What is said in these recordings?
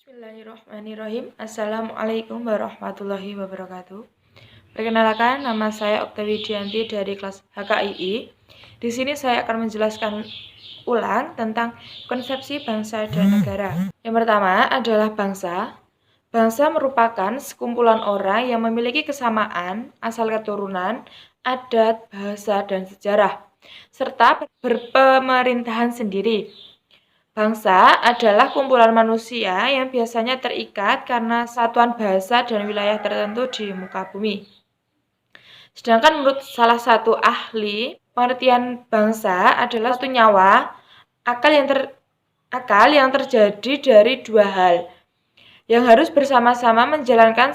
Bismillahirrahmanirrahim. Assalamualaikum warahmatullahi wabarakatuh. Perkenalkan, nama saya Oktawi Dianti dari kelas HKII. Di sini saya akan menjelaskan ulang tentang konsepsi bangsa dan negara. Yang pertama adalah bangsa. Bangsa merupakan sekumpulan orang yang memiliki kesamaan asal keturunan, adat, bahasa, dan sejarah, serta berpemerintahan sendiri. Bangsa adalah kumpulan manusia yang biasanya terikat karena satuan bahasa dan wilayah tertentu di muka bumi. Sedangkan menurut salah satu ahli, pengertian bangsa adalah satu nyawa, akal yang terjadi dari dua hal, yang harus bersama-sama menjalankan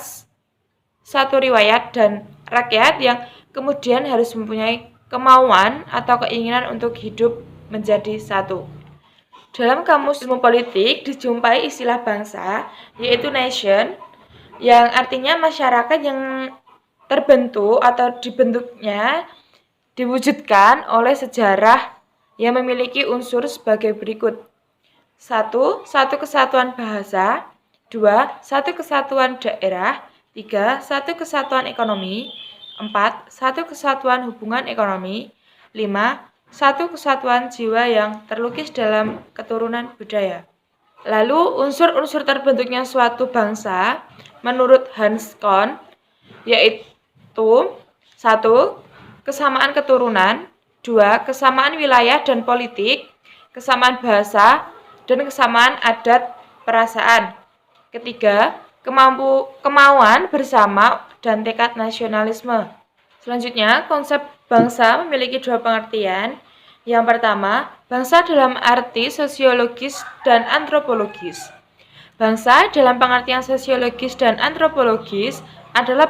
satu riwayat, dan rakyat yang kemudian harus mempunyai kemauan atau keinginan untuk hidup menjadi satu. Dalam kamus ilmu politik dijumpai istilah bangsa, yaitu nation, yang artinya masyarakat yang terbentuk atau dibentuknya diwujudkan oleh sejarah yang memiliki unsur sebagai berikut. 1. Satu kesatuan bahasa. 2. Satu kesatuan daerah. 3. Satu kesatuan ekonomi. 4. Satu kesatuan hubungan ekonomi. 5. Satu kesatuan jiwa yang terlukis dalam keturunan budaya. Lalu unsur-unsur terbentuknya suatu bangsa menurut Hans Kohn yaitu 1. Kesamaan keturunan. 2. Kesamaan wilayah dan politik. Kesamaan bahasa dan kesamaan adat perasaan. Ketiga, kemauan bersama dan tekad nasionalisme. Selanjutnya, konsep bangsa memiliki dua pengertian. Yang pertama, bangsa dalam arti sosiologis dan antropologis. Bangsa dalam pengertian sosiologis dan antropologis adalah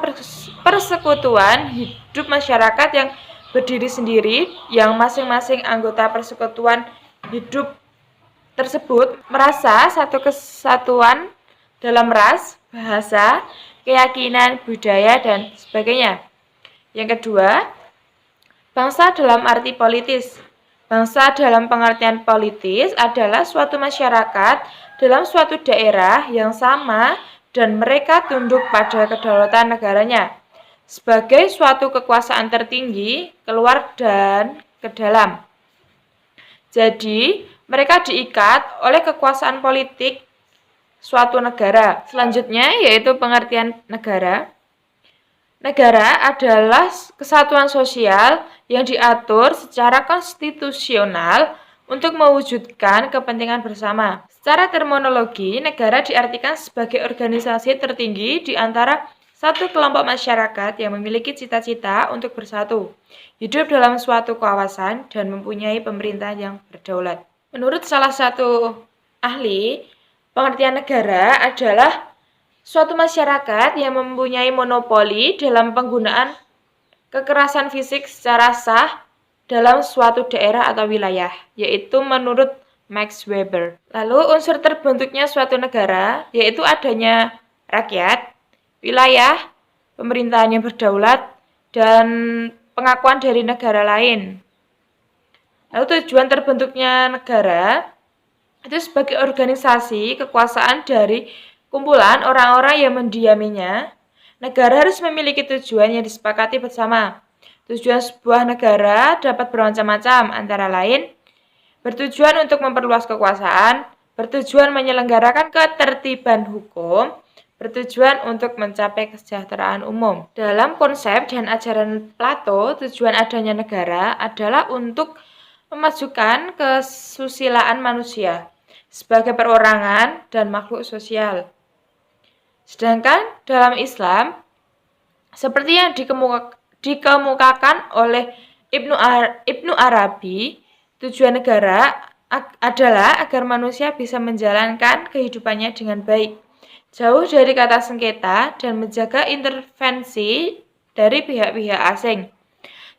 persekutuan hidup masyarakat yang berdiri sendiri, yang masing-masing anggota persekutuan hidup tersebut merasa satu kesatuan dalam ras, bahasa, keyakinan, budaya, dan sebagainya. Yang kedua, bangsa dalam arti politis. Bangsa dalam pengertian politis adalah suatu masyarakat dalam suatu daerah yang sama dan mereka tunduk pada kedaulatan negaranya sebagai suatu kekuasaan tertinggi keluar dan ke dalam. Jadi, mereka diikat oleh kekuasaan politik suatu negara. Selanjutnya yaitu pengertian negara. Negara adalah kesatuan sosial yang diatur secara konstitusional untuk mewujudkan kepentingan bersama. Secara terminologi, negara diartikan sebagai organisasi tertinggi di antara satu kelompok masyarakat yang memiliki cita-cita untuk bersatu, hidup dalam suatu kawasan, dan mempunyai pemerintahan yang berdaulat. Menurut salah satu ahli, pengertian negara adalah suatu masyarakat yang mempunyai monopoli dalam penggunaan kekerasan fisik secara sah dalam suatu daerah atau wilayah, yaitu menurut Max Weber. Lalu unsur terbentuknya suatu negara yaitu adanya rakyat, wilayah, pemerintahan yang berdaulat, dan pengakuan dari negara lain. Lalu tujuan terbentuknya negara itu sebagai organisasi kekuasaan dari kumpulan orang-orang yang mendiaminya. Negara harus memiliki tujuan yang disepakati bersama. Tujuan sebuah negara dapat bermacam-macam, antara lain bertujuan untuk memperluas kekuasaan, bertujuan menyelenggarakan ketertiban hukum, bertujuan untuk mencapai kesejahteraan umum. Dalam konsep dan ajaran Plato, tujuan adanya negara adalah untuk memajukan kesusilaan manusia sebagai perorangan dan makhluk sosial. Sedangkan dalam Islam, seperti yang dikemukakan oleh Ibnu Arabi, tujuan negara adalah agar manusia bisa menjalankan kehidupannya dengan baik, jauh dari kata sengketa dan menjaga intervensi dari pihak-pihak asing.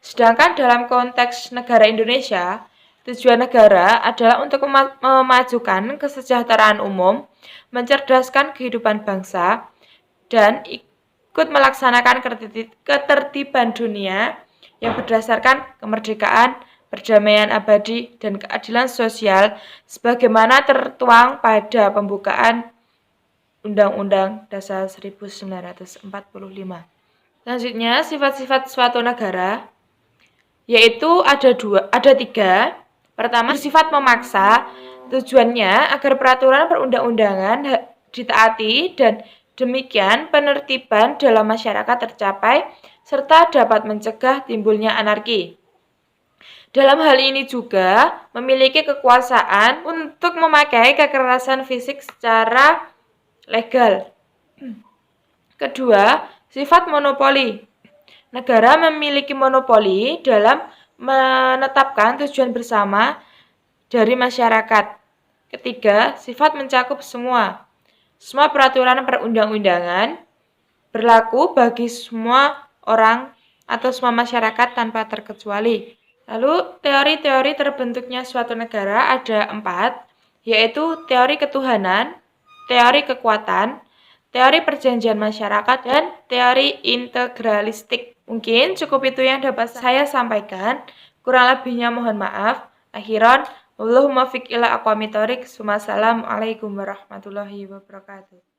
Sedangkan dalam konteks negara Indonesia, tujuan negara adalah untuk memajukan kesejahteraan umum, mencerdaskan kehidupan bangsa, dan ikut melaksanakan ketertiban dunia yang berdasarkan kemerdekaan, perdamaian abadi, dan keadilan sosial sebagaimana tertuang pada pembukaan Undang-Undang Dasar 1945. Selanjutnya, sifat-sifat suatu negara yaitu ada tiga. Pertama, bersifat memaksa. Tujuannya agar peraturan perundang-undangan ditaati dan demikian penertiban dalam masyarakat tercapai serta dapat mencegah timbulnya anarki. Dalam hal ini juga memiliki kekuasaan untuk memakai kekerasan fisik secara legal. Kedua, sifat monopoli. Negara memiliki monopoli dalam menetapkan tujuan bersama dari masyarakat. Ketiga, sifat mencakup semua. Semua peraturan perundang-undangan berlaku bagi semua orang atau semua masyarakat tanpa terkecuali. Lalu, teori-teori terbentuknya suatu negara ada 4, yaitu teori ketuhanan, teori kekuatan, teori perjanjian masyarakat, dan teori integralistik. Mungkin cukup itu yang dapat saya sampaikan. Kurang lebihnya mohon maaf. Akhiran, Allahumma fiq ila aqwamit thoriq. Wassalamualaikum warahmatullahi wabarakatuh.